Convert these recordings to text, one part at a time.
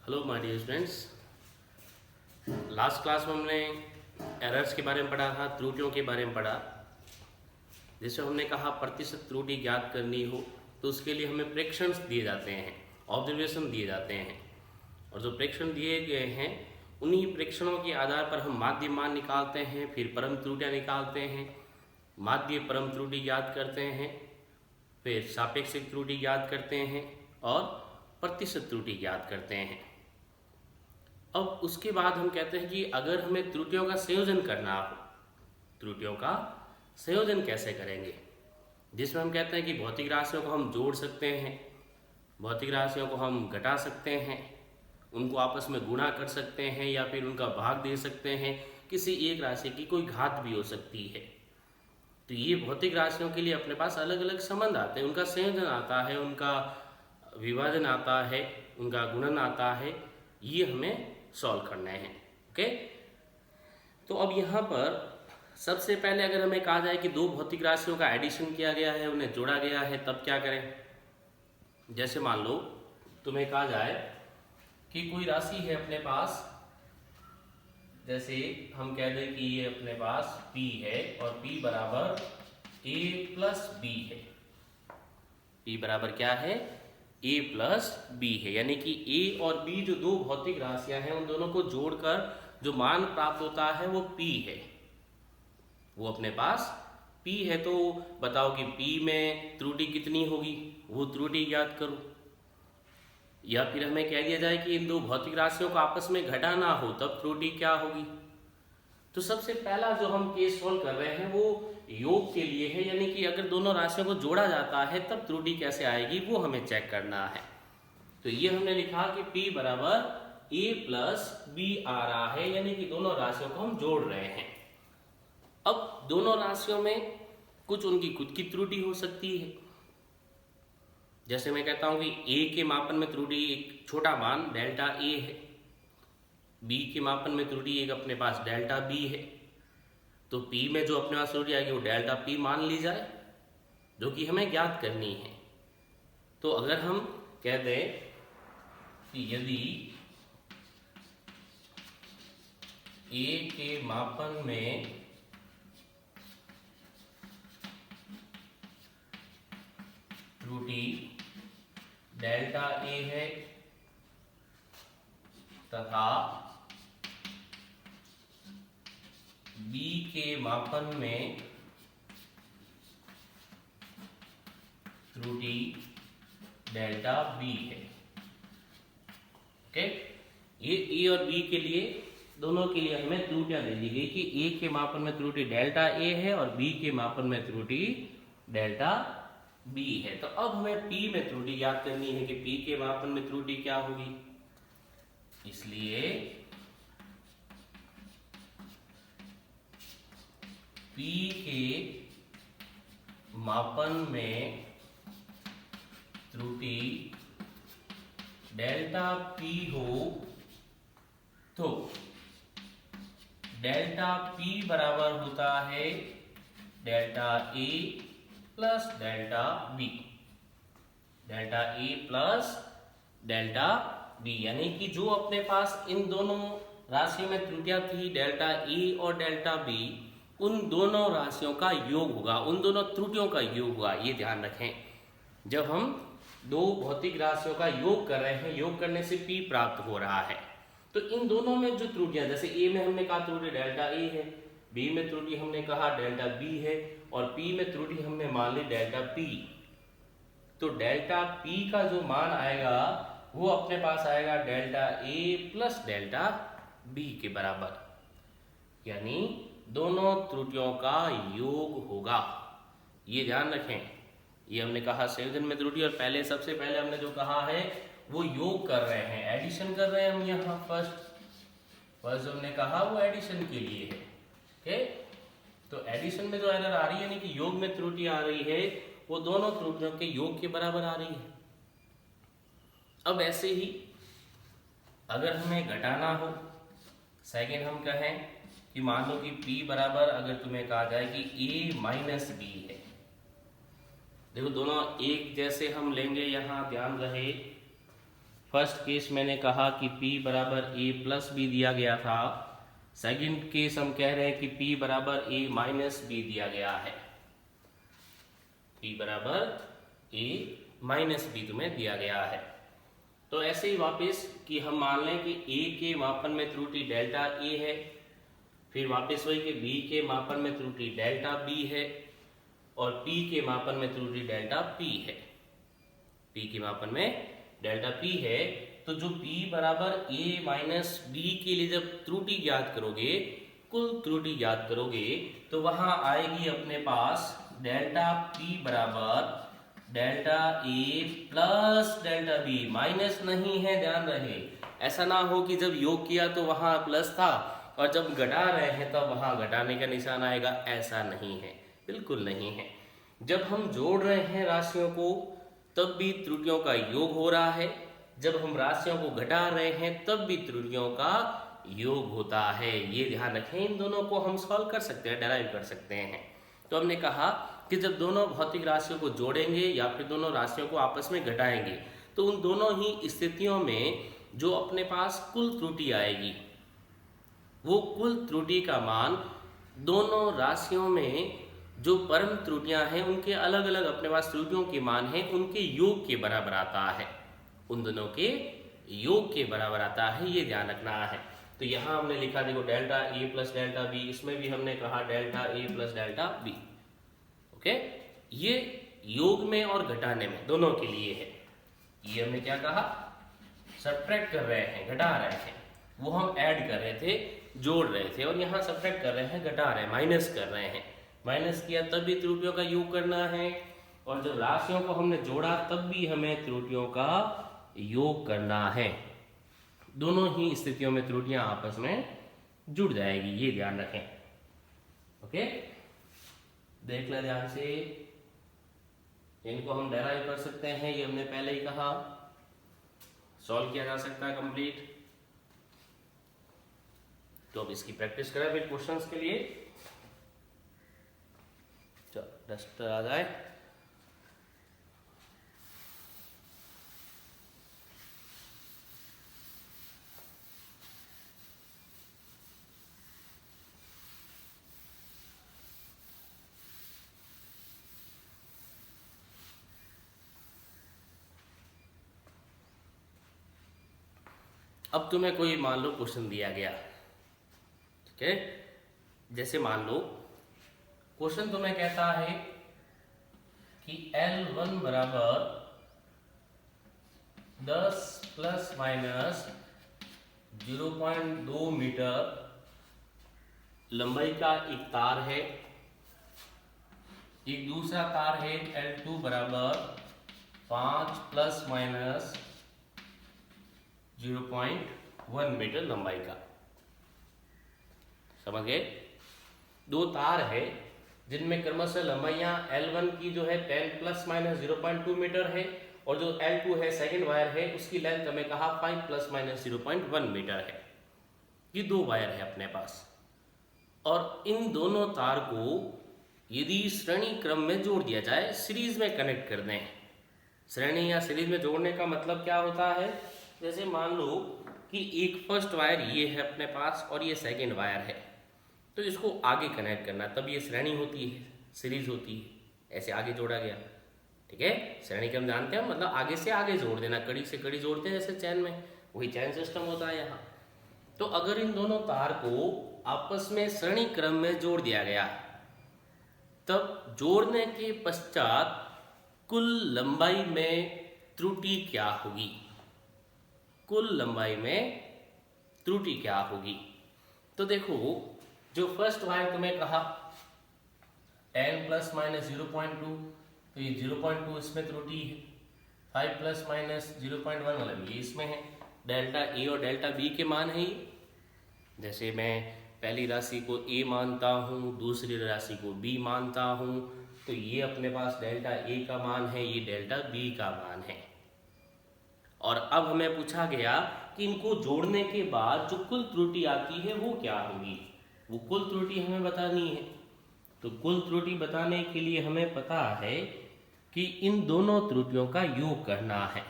Hello my dear students. Last class में हमने errors के बारे में पढ़ा था, त्रुटियों के बारे में पढ़ा। जैसे हमने कहा प्रतिशत त्रुटि ज्ञात करनी हो तो उसके लिए हमें प्रेक्षण दिए जाते हैं, ऑब्जर्वेशन दिए जाते हैं, और जो प्रेक्षण दिए गए हैं उन्हीं प्रेक्षणों के आधार पर हम माध्य मान निकालते हैं, फिर परम त्रुटियाँ निकालते हैं, माध्य परम त्रुटि ज्ञात करते हैं, फिर सापेक्षिक त्रुटि ज्ञात करते हैं और प्रतिशत त्रुटि ज्ञात करते हैं। अब उसके बाद हम कहते हैं कि अगर हमें त्रुटियों का संयोजन करना हो, त्रुटियों का संयोजन कैसे करेंगे, जिसमें हम कहते हैं कि भौतिक राशियों को हम जोड़ सकते हैं, भौतिक राशियों को हम घटा सकते हैं, उनको आपस में गुणा कर सकते हैं या फिर उनका भाग दे सकते हैं, किसी एक राशि की कोई घात भी हो सकती है। तो ये भौतिक राशियों के लिए अपने पास अलग अलग संबंध आते हैं, उनका संयोजन आता है, उनका विभाजन आता है, उनका गुणन आता है, ये हमें सॉल्व करना है। ओके, तो अब यहाँ पर सबसे पहले अगर हमें कहा जाए कि दो भौतिक राशियों का एडिशन किया गया है, उन्हें जोड़ा गया है, तब क्या करें। जैसे मान लो तुम्हें कहा जाए कि कोई राशि है अपने पास, जैसे हम कह दें कि ये अपने पास P है और P बराबर A प्लस B है। P बराबर क्या है, A प्लस B है, यानी कि A और B जो दो भौतिक राशियां हैं उन दोनों को जोड़कर जो मान प्राप्त होता है वो P है, वो अपने पास P है। तो बताओ कि P में त्रुटि कितनी होगी, वो त्रुटि ज्ञात करो। या फिर हमें कह दिया जाए कि इन दो भौतिक राशियों को आपस में घटाना हो तब त्रुटि क्या होगी। तो सबसे पहला जो हम केस सॉल्व कर रहे हैं वो योग के लिए है, यानी कि अगर दोनों राशियों को जोड़ा जाता है तब त्रुटि कैसे आएगी वो हमें चेक करना है। तो ये हमने लिखा कि P बराबर A प्लस B आ रहा है, यानी कि दोनों राशियों को हम जोड़ रहे हैं। अब दोनों राशियों में कुछ उनकी खुद की त्रुटि हो सकती है। जैसे मैं कहता हूं कि A के मापन में त्रुटि एक छोटा मान डेल्टा A है, B के मापन में त्रुटि एक अपने पास डेल्टा B है। तो P में जो अपने पास त्रुटि आएगी वो डेल्टा P मान ली जाए, जो कि हमें ज्ञात करनी है। तो अगर हम कह दें कि यदि A के मापन में त्रुटि डेल्टा A है तथा B के मापन में त्रुटि डेल्टा B है। ओके, ये A और B के लिए दोनों के लिए हमें त्रुटियां दे दी गई कि A के मापन में त्रुटि डेल्टा A है और B के मापन में त्रुटि डेल्टा B है। तो अब हमें P में त्रुटि ज्ञात करनी है कि P के मापन में त्रुटि क्या होगी। इसलिए P के मापन में त्रुटि डेल्टा P हो तो डेल्टा P बराबर होता है delta A plus delta B, delta A plus delta B, यानी कि जो अपने पास इन दोनों राशियों में त्रुटियां थी डेल्टा A और डेल्टा B, उन दोनों राशियों का योग होगा, उन दोनों त्रुटियों का योग होगा। ये ध्यान रखें, जब हम दो भौतिक राशियों का योग कर रहे हैं, योग करने से P प्राप्त हो रहा है, तो इन दोनों में जो त्रुटियां, जैसे A में हमने कहा त्रुटि डेल्टा A है, B में त्रुटि हमने कहा डेल्टा B है और P में त्रुटि हमने मान ली डेल्टा P। तो डेल्टा P का जो मान आएगा वो अपने पास आएगा delta A plus delta B के बराबर, यानी दोनों त्रुटियों का योग होगा। ये ध्यान रखें, ये हमने कहा संयोजन में त्रुटि, और पहले सबसे पहले हमने जो कहा है वो योग कर रहे हैं, एडिशन कर रहे हैं हम यहाँ। फर्स्ट जो हमने कहा वो एडिशन के लिए है। ओके, तो एडिशन में जो एरर आ रही है, यानी कि योग में त्रुटि आ रही है, वो दोनों त्रुटियों के योग के बराबर आ रही है। अब ऐसे ही अगर हमें घटाना हो, सेकेंड हम कहें कि मान लो कि P बराबर, अगर तुम्हें कहा जाए कि A माइनस B है, देखो दोनों एक जैसे हम लेंगे, यहाँ ध्यान रहे फर्स्ट केस मैंने कहा कि p बराबर a प्लस बी दिया गया था। सेकंड केस हम कह रहे हैं कि p बराबर a माइनस बी दिया गया है। p बराबर a माइनस बी तुम्हें दिया गया है। तो ऐसे ही वापस कि हम मान लें कि a के मापन में त्रुटि डेल्टा a है, फिर वापस वही कि b के मापन में त्रुटि डेल्टा b है और p के मापन में त्रुटि डेल्टा p है। p के मापन में डेल्टा p है, तो जो p बराबर a माइनस बी के लिए जब त्रुटि ज्ञात करोगे, कुल त्रुटि ज्ञात करोगे, तो वहां आएगी अपने पास डेल्टा p बराबर delta a plus delta b। Minus नहीं है, ध्यान रहे, ऐसा ना हो कि जब योग किया तो वहां प्लस था और जब घटा रहे हैं तब वहां घटाने का निशान आएगा, ऐसा नहीं है, बिल्कुल नहीं है। जब हम जोड़ रहे हैं राशियों को तब भी त्रुटियों का योग हो रहा है, जब हम राशियों को घटा रहे हैं तब भी त्रुटियों का योग होता है। ये ध्यान रखें, इन दोनों को हम सॉल्व कर सकते हैं, डेराइव कर सकते हैं। तो हमने कहा कि जब दोनों भौतिक राशियों को जोड़ेंगे या फिर दोनों राशियों को आपस में घटाएंगे तो उन दोनों ही स्थितियों में जो अपने पास कुल त्रुटि आएगी, वो कुल त्रुटि का मान दोनों राशियों में जो परम त्रुटियां हैं उनके अलग अलग अपने पास त्रुटियों के मान हैं, उनके योग के बराबर आता है, उन दोनों के योग के बराबर आता है, ये ध्यान रखना है। तो यहाँ हमने लिखा, देखो delta A plus delta B, इसमें भी हमने कहा delta A plus delta B. Okay, ये योग में और घटाने में दोनों के लिए है। ये हमने क्या कहा, सब्ट्रैक्ट कर रहे हैं, घटा रहे हैं, वो हम ऐड कर रहे थे, जोड़ रहे थे, और यहाँ सब्ट्रैक्ट कर रहे हैं, घटा रहे हैं, माइनस कर रहे हैं। माइनस किया तब भी त्रुटियों का योग करना है, और जब राशियों को हमने जोड़ा तब भी हमें त्रुटियों का योग करना है। दोनों ही स्थितियों में त्रुटियां आपस में जुड़ जाएगी, ये ध्यान रखें। ओके, देख ले ध्यान से, इनको हम डेराइव कर सकते हैं, ये हमने पहले ही कहा, सॉल्व किया जा सकता है कंप्लीट। तो अब इसकी प्रैक्टिस करें फिर क्वेश्चंस के लिए। चलो डस्टर आ जाए। अब तुम्हें कोई मान लो क्वेश्चन दिया गया, ठीक है, जैसे मान लो क्वेश्चन तुम्हें कहता है कि L1 बराबर 10 प्लस माइनस 0.2 मीटर लंबाई का एक तार है, एक दूसरा तार है L2 बराबर 5 प्लस माइनस 0.1 मीटर लंबाई का। समझ गए? दो तार है जिनमें क्रमशः लंबाइयां L1 की जो है 10 प्लस माइनस 0.2 मीटर है, और जो L2 है सेकेंड वायर है उसकी लेंथ हमें कहा 5 प्लस माइनस 0.1 मीटर है। ये दो वायर है अपने पास, और इन दोनों तार को यदि श्रेणी क्रम में जोड़ दिया जाए, सीरीज में कनेक्ट कर दें। श्रेणी या सीरीज में जोड़ने का मतलब क्या होता है, जैसे मान लो कि एक फर्स्ट वायर ये है अपने पास और ये सेकेंड वायर है, तो इसको आगे कनेक्ट करना, तब ये श्रेणी होती है, सीरीज होती है, ऐसे आगे जोड़ा गया। ठीक है, श्रेणी क्रम जानते हैं, मतलब आगे से आगे जोड़ देना, कड़ी से कड़ी जोड़ते हैं जैसे चैन में, वही चैन सिस्टम होता है यहाँ। तो अगर इन दोनों तार को आपस में श्रेणी क्रम में जोड़ दिया गया, तब जोड़ने के पश्चात कुल लंबाई में त्रुटि क्या होगी, कुल लंबाई में त्रुटि क्या होगी। तो देखो, जो फर्स्ट वायर तुम्हें कहा 10 प्लस माइनस 0.2, तो ये 0.2 इसमें त्रुटि है, 5 प्लस माइनस 0.1 मतलब ये इसमें है, डेल्टा ए और डेल्टा बी के मान है ये। जैसे मैं पहली राशि को ए मानता हूँ, दूसरी राशि को बी मानता हूँ, तो ये अपने पास डेल्टा ए का मान है, ये डेल्टा बी का मान है। और अब हमें पूछा गया कि इनको जोड़ने के बाद जो कुल त्रुटि आती है वो क्या होगी, वो कुल त्रुटि हमें बतानी है। तो कुल त्रुटि बताने के लिए हमें पता है कि इन दोनों त्रुटियों का योग करना है।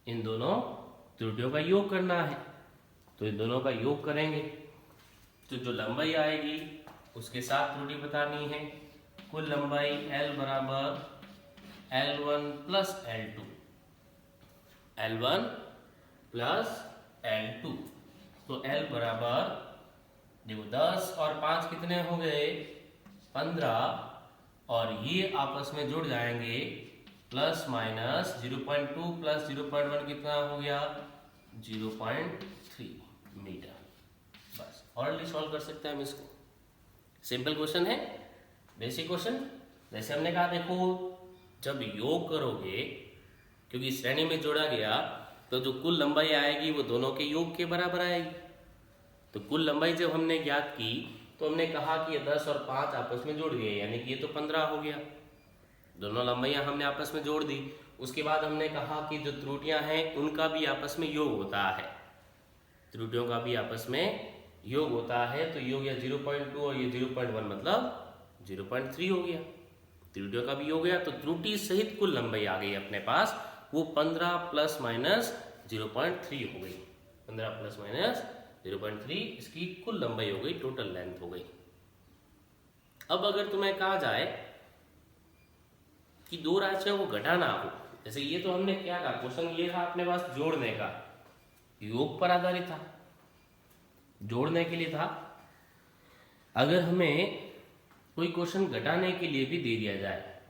इन दोनों त्रुटियों का योग करना है। तो इन दोनों का योग करेंगे तो जो लंबाई आएगी उसके साथ त्रुटि बतानी है। कुल लंबाई L बराबर L1 plus L2, L1 plus L2। तो L बराबर देखो 10 और 5 कितने हो गए 15, और ये आपस में जुड़ जाएंगे प्लस माइनस 0.2 प्लस 0.1 कितना हो गया 0.3 मीटर। बस ऑलरेडी सॉल्व कर सकते हैं हम इसको। सिंपल क्वेश्चन है, बेसिक क्वेश्चन। जैसे हमने कहा देखो जब योग करोगे, क्योंकि श्रेणी में जोड़ा गया तो जो कुल लंबाई आएगी वो दोनों के योग के बराबर आएगी। तो कुल लंबाई जब हमने ज्ञात की तो हमने कहा कि 10 और 5 आपस में जुड़ गए, यानी कि ये तो 15 हो गया। दोनों लंबाइयां हमने आपस में जोड़ दी। उसके बाद हमने कहा कि जो त्रुटियां हैं उनका भी आपस में योग होता है, त्रुटियों का भी आपस में योग होता है। तो योग या 0.2 और ये 0.1 मतलब 0.3 हो गया। त्रुटियों का भी योग गया तो त्रुटि सहित कुल लंबाई आ गई अपने पास, वो 15 प्लस माइनस 0.3 हो गई। 15 प्लस माइनस 0.3 इसकी कुल लंबाई हो गई, टोटल लेंथ हो गई। अब अगर तुम्हें कहा जाए कि दो राशियों को घटाना हो, जैसे ये तो हमने क्या कहा, क्वेश्चन ये था अपने पास जोड़ने का, योग पर आधारित था, जोड़ने के लिए था। अगर हमें कोई क्वेश्चन घटाने के लिए भी दे दिया जाए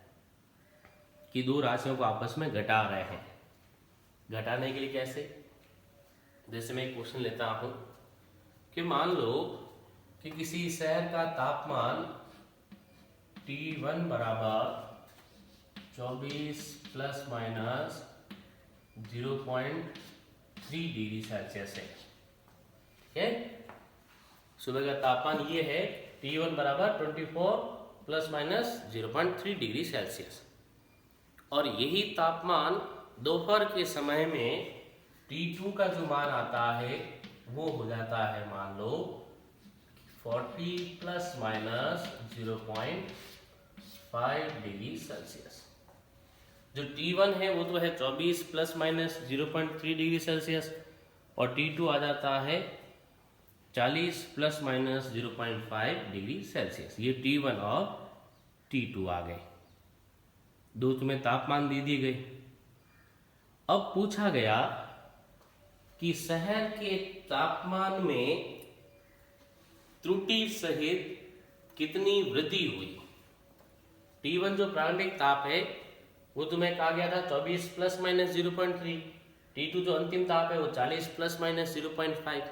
कि दो राशियों को आपस में घटा रहे हैं, घटाने के लिए कैसे, जैसे मैं एक क्वेश्चन लेता हूं कि मान लो कि किसी शहर का तापमान T1 बराबर 24 प्लस माइनस 0.3 डिग्री सेल्सियस है। ठीक है, सुबह का तापमान ये है T1 बराबर 24 प्लस माइनस 0.3 डिग्री सेल्सियस, और यही तापमान दोपहर के समय में T2 का जो मान आता है वो हो जाता है मान लो 40 प्लस माइनस 0.5 डिग्री सेल्सियस। जो T1 है वो तो है 24 प्लस माइनस 0.3 डिग्री सेल्सियस, और T2 आ जाता है 40 प्लस माइनस 0.5 डिग्री सेल्सियस। ये T1 और T2 आ गए, दो तुम्हें तापमान दे दिए गए। अब पूछा गया कि शहर के तापमान में त्रुटि सहित कितनी वृद्धि हुई। T1 जो प्रारंभिक ताप है वो तुम्हें कहा गया था 24 प्लस माइनस 0.3, T2 जो अंतिम ताप है वो 40 प्लस माइनस 0.5।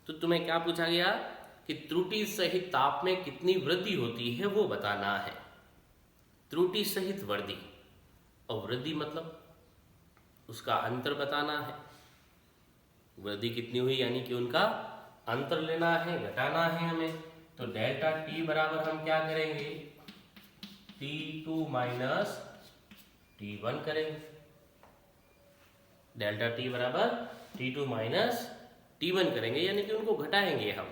तो तुम्हें क्या पूछा गया कि त्रुटि सहित ताप में कितनी वृद्धि होती है वो बताना है। त्रुटि सहित वृद्धि, और वृद्धि मतलब उसका अंतर बताना है। वृद्धि कितनी हुई यानी कि उनका अंतर लेना है, घटाना है हमें। तो डेल्टा T बराबर हम क्या करेंगे, T2 माइनस T1 करेंगे। डेल्टा T बराबर T2 माइनस T1 करेंगे, यानी कि उनको घटाएंगे हम।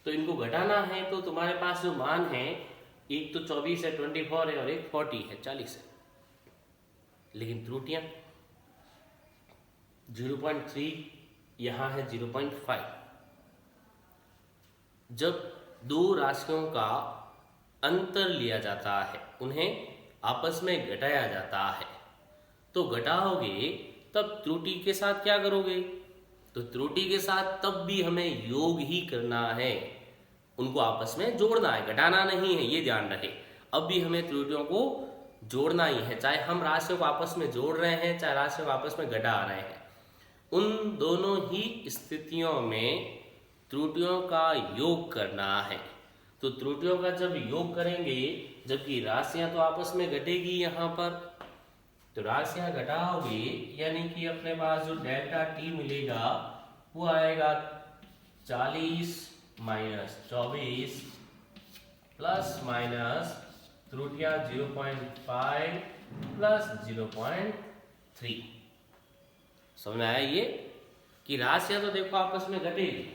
तो इनको घटाना है तो तुम्हारे पास जो मान है, एक तो 24 है, 24 है, और एक 40 है, 40 है। लेकिन त्रुटियां 0.3 यहां है 0.5। जब दो राशियों का अंतर लिया जाता है, उन्हें आपस में घटाया जाता है, तो घटाओगे तब त्रुटि के साथ क्या करोगे, तो त्रुटि के साथ तब भी हमें योग ही करना है, उनको आपस में जोड़ना है, घटाना नहीं है, ये ध्यान रहे। अब भी हमें त्रुटियों को जोड़ना ही है, चाहे हम राशियों को आपस में जोड़ रहे हैं चाहे राशियों को आपस में घटा रहे हैं। उन दोनों ही स्थितियों में त्रुटियों का योग करना है। तो त्रुटियों का जब योग करेंगे, जबकि राशियां तो आपस में घटेगी यहाँ पर, तो राशियां घटाओगे यानी कि अपने पास जो डेल्टा T मिलेगा वो आएगा 40 माइनस 24 प्लस माइनस त्रुटियां 0.5 प्लस 0.3। समझ में आया ये कि राशियां तो देखो आपस में घटेगी,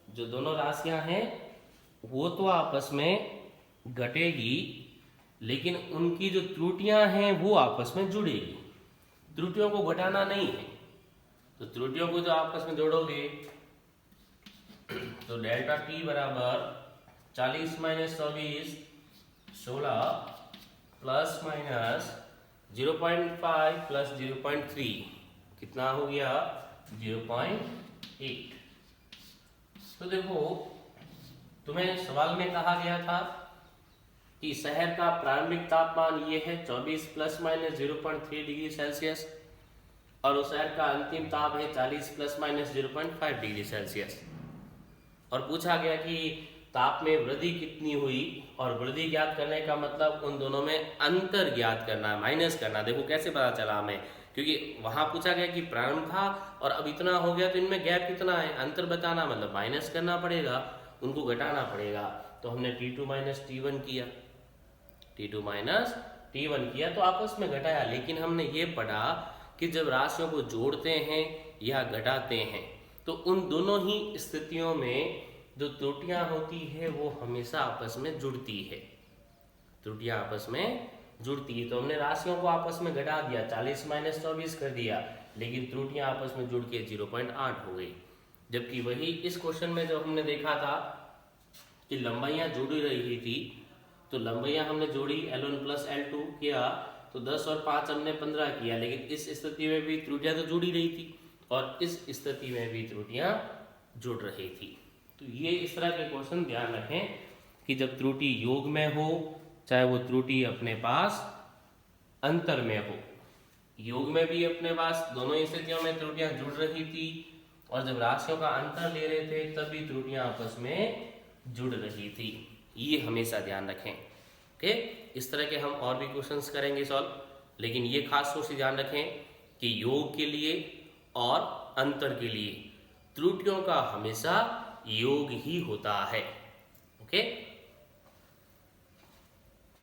जो दोनों राशियां हैं वो तो आपस में घटेगी, लेकिन उनकी जो त्रुटियां हैं वो आपस में जुड़ेगी। त्रुटियों को घटाना नहीं है। तो त्रुटियों को जो आपस में जोड़ोगे तो डेल्टा टी बराबर 40 माइनस 24 16 प्लस माइनस 0.5 प्लस 0.3 कितना हो गया 0.8। तो देखो तुम्हें सवाल में कहा गया था कि शहर का प्रारंभिक तापमान ये है 24 प्लस माइनस 0.3 डिग्री सेल्सियस और उस शहर का अंतिम ताप है 40 प्लस माइनस 0.5 डिग्री सेल्सियस। और पूछा गया कि ताप में वृद्धि कितनी हुई और वृद्धि ज्ञात करने का मतलब उन दोनों में अंतर ज्ञात करना, माइनस करना। देखो कैसे पता चला हमें, क्योंकि वहां पूछा गया कि प्रारंभ था और अब इतना हो गया तो इनमें गैप कितना है, अंतर बताना मतलब माइनस करना पड़ेगा, उनको घटाना पड़ेगा। तो हमने T2 माइनस T1 किया, T2 माइनस T1 किया तो आपस में घटाया। लेकिन हमने ये पढ़ा कि जब राशियों को जोड़ते हैं या घटाते हैं तो उन दोनों ही स्थितियों में जो त्रुटियां होती है वो हमेशा आपस में जुड़ती है, त्रुटियां आपस में जुड़ती है। तो हमने राशियों को आपस में घटा दिया, 40 माइनस 24 कर दिया, लेकिन त्रुटियां आपस में जुड़ के 0.8 हो गई। जबकि वही इस क्वेश्चन में जब हमने देखा था कि लंबाइयां जुड़ रही थी तो लंबाइयां हमने जोड़ी, L1 प्लस L2 किया तो 10 और 5 हमने 15 किया, लेकिन इस स्थिति में भी त्रुटियां तो जुड़ी रही थी और इस स्थिति में भी त्रुटियां जुड़ रही थी। तो ये इस तरह के क्वेश्चन ध्यान रखें कि जब त्रुटि योग में हो, चाहे वो त्रुटि अपने पास अंतर में हो, योग में भी अपने पास दोनों स्थितियों में त्रुटियां जुड़ रही थी और जब राशियों का अंतर ले रहे थे तब भी त्रुटियां आपस में जुड़ रही थी। ये हमेशा ध्यान रखें। ओके, इस तरह के हम और भी क्वेश्चंस करेंगे सॉल्व, लेकिन ये खास तौर से ध्यान रखें कि योग के लिए और अंतर के लिए त्रुटियों का हमेशा योग ही होता है। ओके।